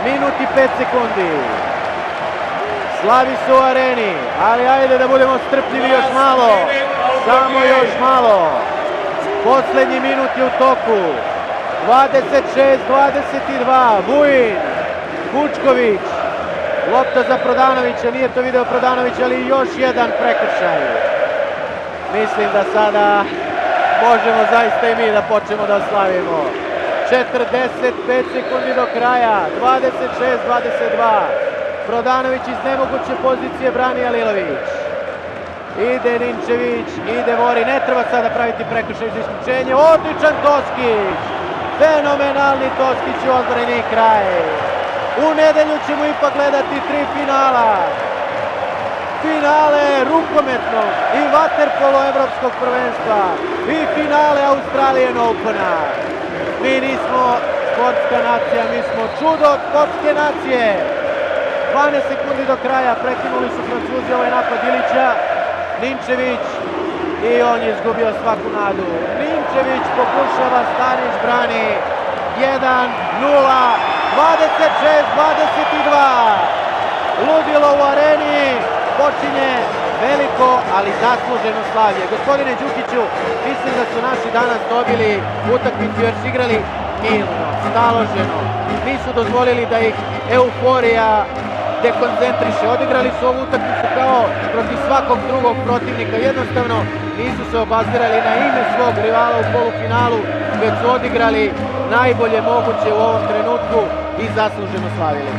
minut i 5 sekundi. Slavi su u areni, ali ajde da budemo strpljivi još malo. Samo još malo. Poslednji minut je u toku. 26-22. Vujin, Vučković. Lopta za Prodanovića, nije to video Prodanović, ali još jedan prekršaj. Mislim da sada možemo zaista i mi da počnemo da slavimo. 45 sekundi do kraja, 26-22. Prodanović iz nemoguće pozicije brani Alilović. Ide Ninčević, ide Vori, ne treba sada praviti prekršaj za isključenje. Odličan Toskić, fenomenalni Toskić u odbrani kraj. U nedelju ćemo ipak gledati 3 finala. Finale rukometnog i vaterpolo evropskog prvenstva i finale Australian Opena. Mi nismo sportska nacija, mi smo čudo od sportske nacije. 12 sekundi do kraja, prekinuli su Francuzi ovaj napad Ilića. Ninčević i on je izgubio svaku nadu. Ninčević pokušava, Stanić brani. 1-0, 26-22. Ludilo u areni, počinje veliko, ali zasluženo slavlje. Gospodine Đukiću, mislim da su naši danas dobili utakmicu jer su igrali mirno, staloženo. Nisu dozvolili da ih euforija dekoncentriše. Odigrali su ovu utakmicu kao protiv svakog drugog protivnika. Jednostavno nisu se obazirali na ime svog rivala u polufinalu, već su odigrali najbolje moguće u ovom trenutku i zasluženo slavili.